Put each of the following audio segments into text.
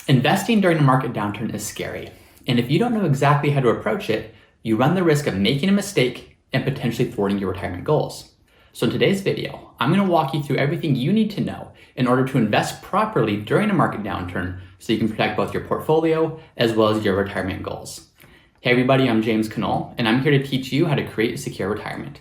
Investing during a market downturn is scary, and if you don't know exactly how to approach it, you run the risk of making a mistake and potentially thwarting your retirement goals. So in today's video, I'm going to walk you through everything you need to know in order to invest properly during a market downturn so you can protect both your portfolio as well as your retirement goals. Hey everybody, I'm James Knoll, and I'm here to teach you how to create a secure retirement.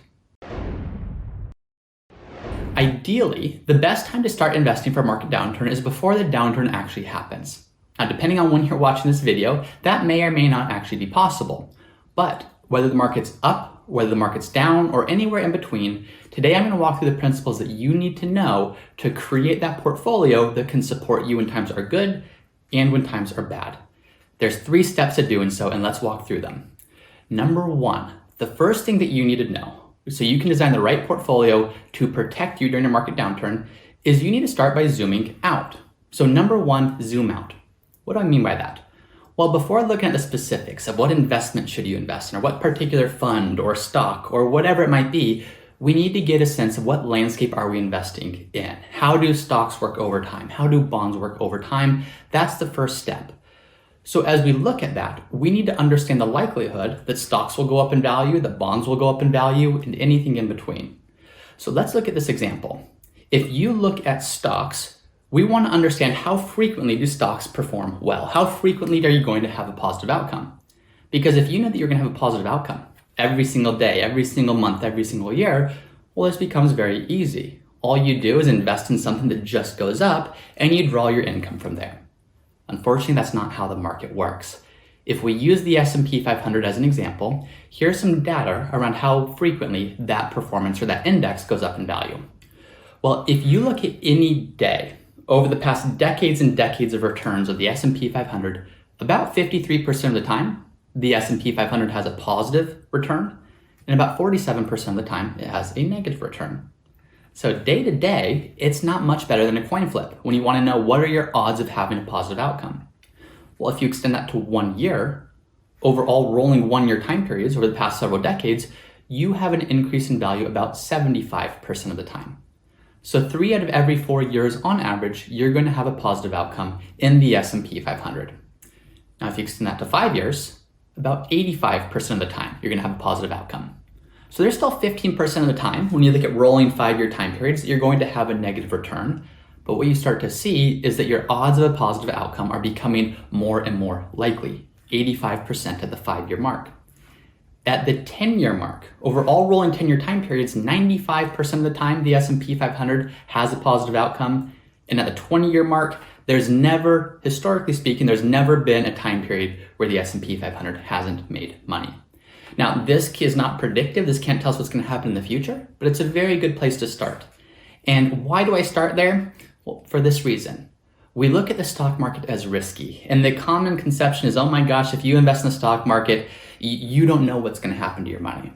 Ideally, the best time to start investing for a market downturn is before the downturn actually happens. Now, depending on when you're watching this video, that may or may not actually be possible. But whether the market's up, whether the market's down, or anywhere in between, today I'm going to walk through the principles that you need to know to create that portfolio that can support you when times are good and when times are bad. There's 3 steps to doing so, and let's walk through them. Number 1, the first thing that you need to know so you can design the right portfolio to protect you during a market downturn is you need to start by zooming out. So number 1, zoom out. What do I mean by that? Well, before looking at the specifics of what investment should you invest in, or what particular fund or stock or whatever it might be, we need to get a sense of what landscape are we investing in. How do stocks work over time? How do bonds work over time? That's the first step. So as we look at that, we need to understand the likelihood that stocks will go up in value, that bonds will go up in value, and anything in between. So let's look at this example. If you look at stocks, we want to understand how frequently do stocks perform well? How frequently are you going to have a positive outcome? Because if you know that you're going to have a positive outcome every single day, every single month, every single year, well, this becomes very easy. All you do is invest in something that just goes up and you draw your income from there. Unfortunately, that's not how the market works. If we use the S&P 500 as an example, here's some data around how frequently that performance or that index goes up in value. Well, if you look at any day, over the past decades and decades of returns of the S&P 500, about 53% of the time, the S&P 500 has a positive return, and about 47% of the time, it has a negative return. So day to day, it's not much better than a coin flip when you want to know what are your odds of having a positive outcome. Well, if you extend that to 1 year, over all rolling 1-year time periods over the past several decades, you have an increase in value about 75% of the time. So 3 out of every 4 years on average, you're going to have a positive outcome in the S&P 500. Now, if you extend that to 5 years, about 85% of the time, you're going to have a positive outcome. So there's still 15% of the time when you look at rolling 5-year time periods that you're going to have a negative return. But what you start to see is that your odds of a positive outcome are becoming more and more likely, 85% at the 5-year mark. At the 10-year mark, over all rolling 10-year time periods, 95% of the time the S&P 500 has a positive outcome. And at the 20-year mark, there's never, historically speaking, there's never been a time period where the S&P 500 hasn't made money. Now, this is not predictive. This can't tell us what's going to happen in the future, but it's a very good place to start. And why do I start there? Well, for this reason. We look at the stock market as risky, and the common conception is, oh my gosh, if you invest in the stock market, you don't know what's going to happen to your money.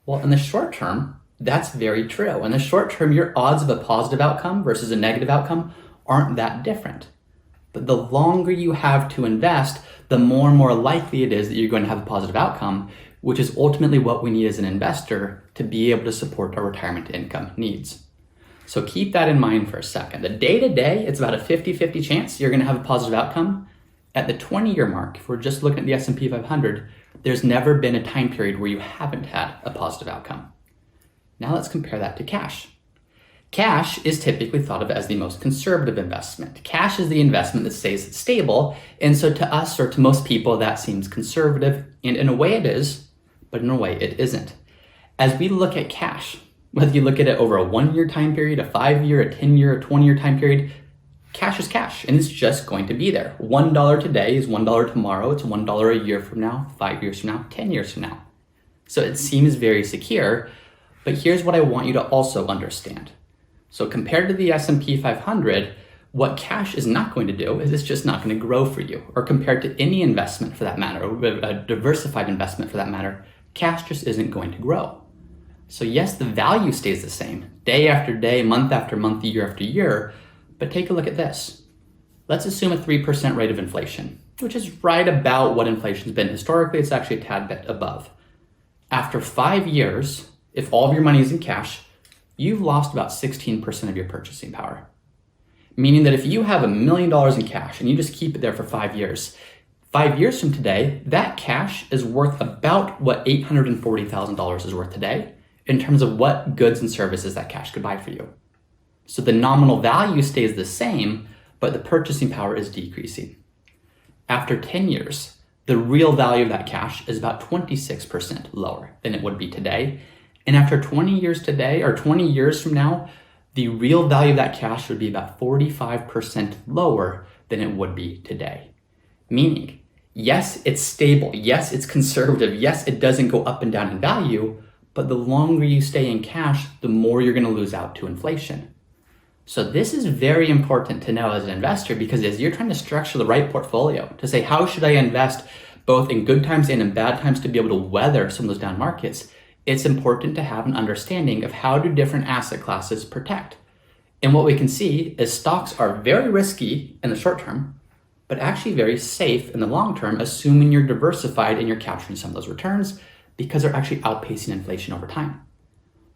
Well, in the short term, that's very true. In the short term, your odds of a positive outcome versus a negative outcome aren't that different. But the longer you have to invest, the more and more likely it is that you're going to have a positive outcome, which is ultimately what we need as an investor to be able to support our retirement income needs. So keep that in mind for a second. The day-to-day, it's about a 50-50 chance you're going to have a positive outcome. At the 20-year mark, if we're just looking at the S&P 500, there's never been a time period where you haven't had a positive outcome. Now let's compare that to cash. Cash is typically thought of as the most conservative investment. Cash is the investment that stays stable, and so to us or to most people, that seems conservative, and in a way it is, but in a way it isn't. As we look at cash, whether you look at it over a 1-year time period, a 5-year, a 10-year, a 20-year time period, cash is cash, and it's just going to be there. $1 today is $1 tomorrow. It's $1 a year from now, 5 years from now, 10 years from now. So it seems very secure, but here's what I want you to also understand. So compared to the S&P 500, what cash is not going to do is it's just not going to grow for you. Or compared to any investment for that matter, or a diversified investment for that matter, cash just isn't going to grow. So yes, the value stays the same, day after day, month after month, year after year, but take a look at this. Let's assume a 3% rate of inflation, which is right about what inflation's been historically. It's actually a tad bit above. After 5 years, if all of your money is in cash, you've lost about 16% of your purchasing power. Meaning that if you have $1 million in cash and you just keep it there for 5 years, 5 years from today, that cash is worth about what $840,000 is worth today in terms of what goods and services that cash could buy for you. So the nominal value stays the same, but the purchasing power is decreasing. After 10 years, the real value of that cash is about 26% lower than it would be today. And after 20 years today, or 20 years from now, the real value of that cash would be about 45% lower than it would be today. Meaning, yes, it's stable. Yes, it's conservative. Yes, it doesn't go up and down in value, but the longer you stay in cash, the more you're going to lose out to inflation. So this is very important to know as an investor, because as you're trying to structure the right portfolio to say, how should I invest both in good times and in bad times to be able to weather some of those down markets, it's important to have an understanding of how do different asset classes protect. And what we can see is stocks are very risky in the short term, but actually very safe in the long term, assuming you're diversified and you're capturing some of those returns because they're actually outpacing inflation over time.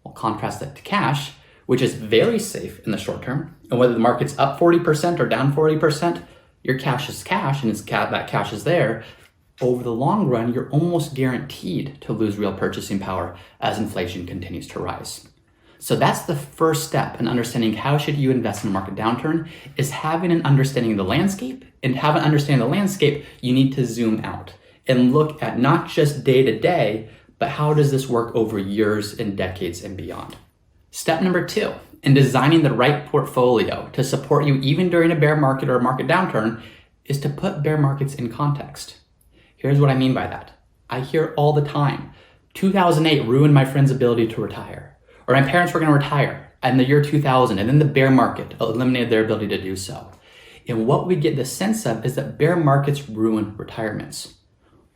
We'll contrast that to cash, which is very safe in the short term. And whether the market's up 40% or down 40%, your cash is cash and that cash is there. Over the long run, you're almost guaranteed to lose real purchasing power as inflation continues to rise. So that's the first step in understanding how should you invest in a market downturn, is having an understanding of the landscape. And to have an understanding of the landscape, you need to zoom out and look at not just day to day, but how does this work over years and decades and beyond. Step number 2, in designing the right portfolio to support you even during a bear market or a market downturn, is to put bear markets in context. Here's what I mean by that. I hear all the time, 2008 ruined my friend's ability to retire, or my parents were going to retire in the year 2000, and then the bear market eliminated their ability to do so. And what we get the sense of is that bear markets ruin retirements.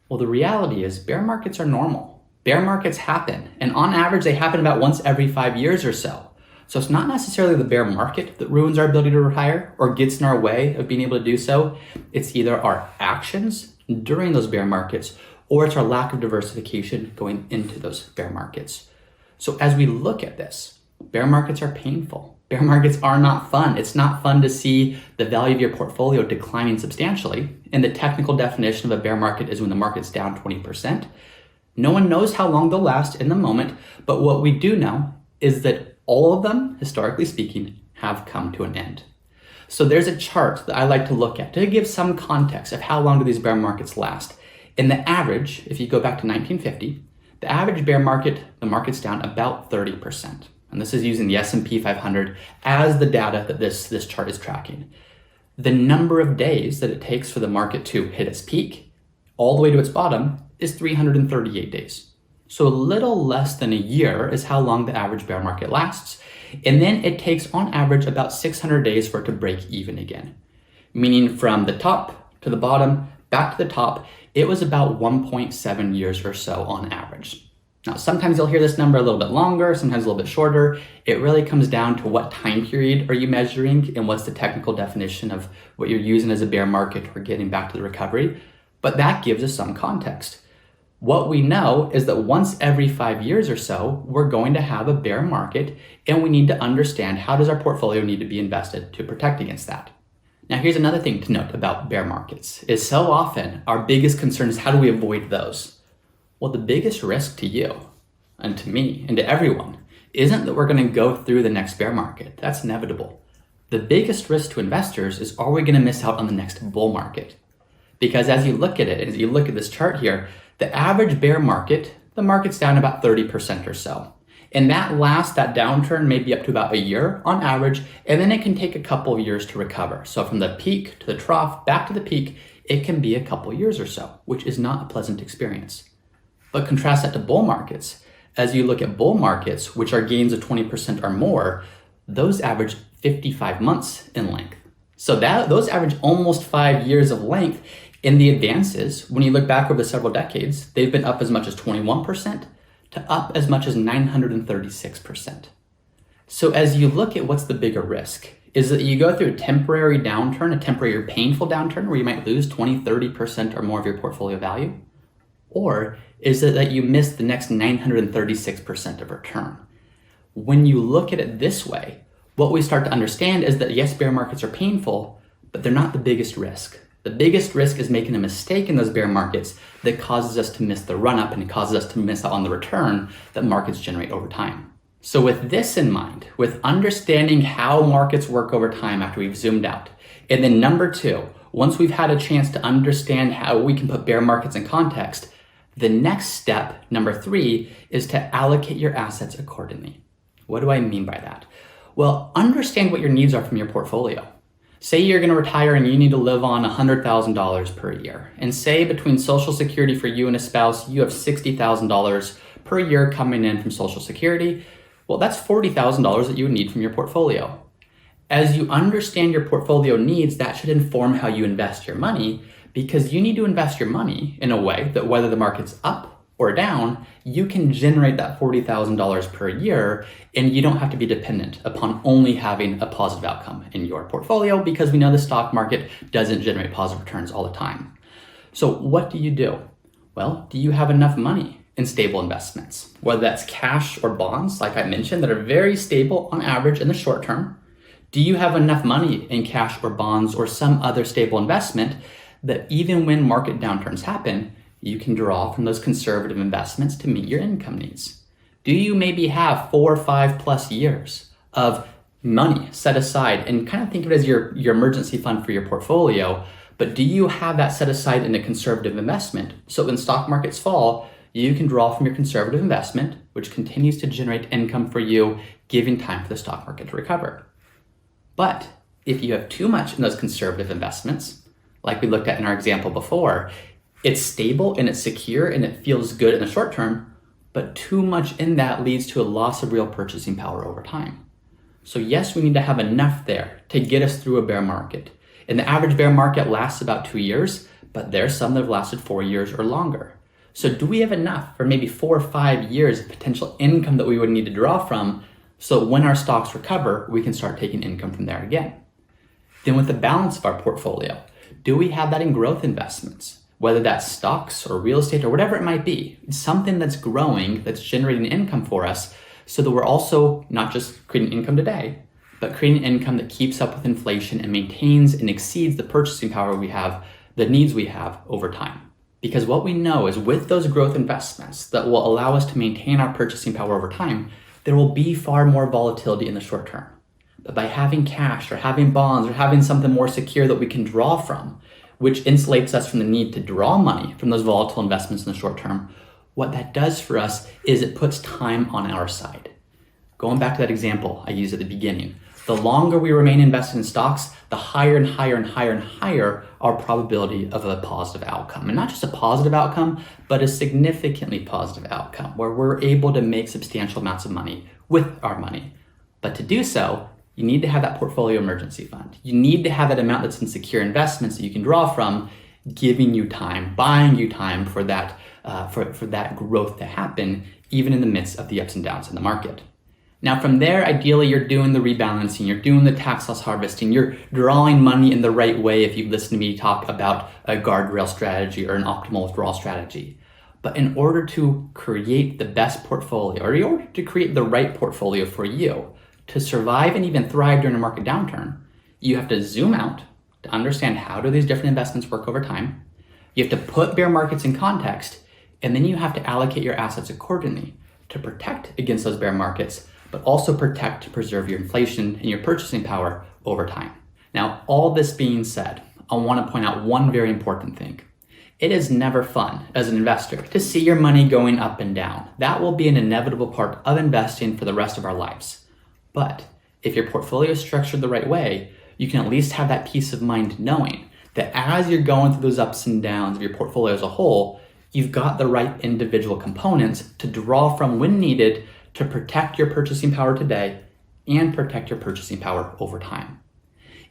Well, the reality is bear markets are normal. Bear markets happen, and on average, they happen about once every 5 years or so. So it's not necessarily the bear market that ruins our ability to retire or gets in our way of being able to do so. It's either our actions during those bear markets, or it's our lack of diversification going into those bear markets. So as we look at this, bear markets are painful. Bear markets are not fun. It's not fun to see the value of your portfolio declining substantially. And the technical definition of a bear market is when the market's down 20%. No one knows how long they'll last in the moment, but what we do know is that all of them, historically speaking, have come to an end. So there's a chart that I like to look at to give some context of how long do these bear markets last. In the average, if you go back to 1950, the average bear market, the market's down about 30%. And this is using the S&P 500 as the data that this chart is tracking. The number of days that it takes for the market to hit its peak all the way to its bottom is 338 days. So a little less than a year is how long the average bear market lasts. And then it takes on average about 600 days for it to break even again. Meaning from the top to the bottom, back to the top, it was about 1.7 years or so on average. Now, sometimes you'll hear this number a little bit longer, sometimes a little bit shorter. It really comes down to what time period are you measuring and what's the technical definition of what you're using as a bear market or getting back to the recovery. But that gives us some context. What we know is that once every 5 years or so, we're going to have a bear market, and we need to understand how does our portfolio need to be invested to protect against that. Now, here's another thing to note about bear markets is so often our biggest concern is how do we avoid those? Well, the biggest risk to you and to me and to everyone isn't that we're going to go through the next bear market. That's inevitable. The biggest risk to investors is, are we going to miss out on the next bull market? Because as you look at it, as you look at this chart here, the average bear market, the market's down about 30% or so. And that downturn may be up to about a year on average, and then it can take a couple of years to recover. So from the peak to the trough, back to the peak, it can be a couple of years or so, which is not a pleasant experience. But contrast that to bull markets. As you look at bull markets, which are gains of 20% or more, those average 55 months in length. So those average almost 5 years of length. In the advances, when you look back over several decades, they've been up as much as 21% to up as much as 936%. So as you look at what's the bigger risk, is that you go through a temporary downturn, a temporary painful downturn where you might lose 20, 30% or more of your portfolio value? Or is it that you miss the next 936% of return? When you look at it this way, what we start to understand is that yes, bear markets are painful, but they're not the biggest risk. The biggest risk is making a mistake in those bear markets that causes us to miss the run-up and it causes us to miss out on the return that markets generate over time. So with this in mind, with understanding how markets work over time after we've zoomed out, and then number two, once we've had a chance to understand how we can put bear markets in context, the next step, number three, is to allocate your assets accordingly. What do I mean by that? Well, understand what your needs are from your portfolio. Say you're going to retire and you need to live on $100,000 per year. And say between Social Security for you and a spouse, you have $60,000 per year coming in from Social Security. Well, that's $40,000 that you would need from your portfolio. As you understand your portfolio needs, that should inform how you invest your money, because you need to invest your money in a way that whether the market's up or down, you can generate that $40,000 per year and you don't have to be dependent upon only having a positive outcome in your portfolio, because we know the stock market doesn't generate positive returns all the time. So what do? Well, do you have enough money in stable investments? Whether that's cash or bonds, like I mentioned, that are very stable on average in the short term. Do you have enough money in cash or bonds or some other stable investment that even when market downturns happen, you can draw from those conservative investments to meet your income needs? Do you maybe have 4 or 5 plus years of money set aside, and kind of think of it as your emergency fund for your portfolio, but do you have that set aside in a conservative investment so when stock markets fall, you can draw from your conservative investment, which continues to generate income for you, giving time for the stock market to recover? But if you have too much in those conservative investments, like we looked at in our example before, it's stable and it's secure and it feels good in the short term, but too much in that leads to a loss of real purchasing power over time. So yes, we need to have enough there to get us through a bear market. And the average bear market lasts about 2 years, but there's some that have lasted 4 years or longer. So do we have enough for maybe 4 or 5 years of potential income that we would need to draw from, so when our stocks recover, we can start taking income from there again? Then with the balance of our portfolio, do we have that in growth investments? Whether that's stocks or real estate or whatever it might be, it's something that's growing, that's generating income for us, so that we're also not just creating income today, but creating income that keeps up with inflation and maintains and exceeds the purchasing power we have, the needs we have over time. Because what we know is with those growth investments that will allow us to maintain our purchasing power over time, there will be far more volatility in the short term. But by having cash or having bonds or having something more secure that we can draw from, which insulates us from the need to draw money from those volatile investments in the short term, what that does for us is it puts time on our side. Going back to that example I used at the beginning, the longer we remain invested in stocks, the higher and higher and higher and higher our probability of a positive outcome. And not just a positive outcome, but a significantly positive outcome where we're able to make substantial amounts of money with our money. But to do so, you need to have that portfolio emergency fund. You need to have that amount that's in secure investments that you can draw from, giving you time, buying you time for that for that growth to happen, even in the midst of the ups and downs in the market. Now from there, ideally you're doing the rebalancing, you're doing the tax loss harvesting, you're drawing money in the right way if you've listened to me talk about a guardrail strategy or an optimal withdrawal strategy. But in order to create the best portfolio, or in order to create the right portfolio for you, to survive and even thrive during a market downturn, you have to zoom out to understand how do these different investments work over time. You have to put bear markets in context, and then you have to allocate your assets accordingly to protect against those bear markets, but also protect to preserve your inflation and your purchasing power over time. Now, all this being said, I want to point out one very important thing. It is never fun as an investor to see your money going up and down. That will be an inevitable part of investing for the rest of our lives. But if your portfolio is structured the right way, you can at least have that peace of mind knowing that as you're going through those ups and downs of your portfolio as a whole, you've got the right individual components to draw from when needed to protect your purchasing power today and protect your purchasing power over time.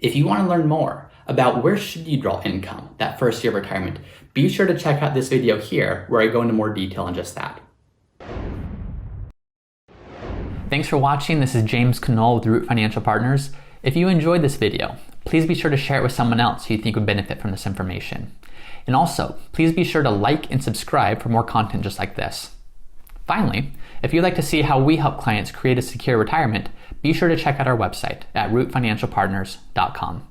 If you want to learn more about where should you draw income that first year of retirement, be sure to check out this video here where I go into more detail on just that. Thanks for watching. This is James Knoll with Root Financial Partners. If you enjoyed this video, please be sure to share it with someone else who you think would benefit from this information. And also, please be sure to like and subscribe for more content just like this. Finally, if you'd like to see how we help clients create a secure retirement, be sure to check out our website at rootfinancialpartners.com.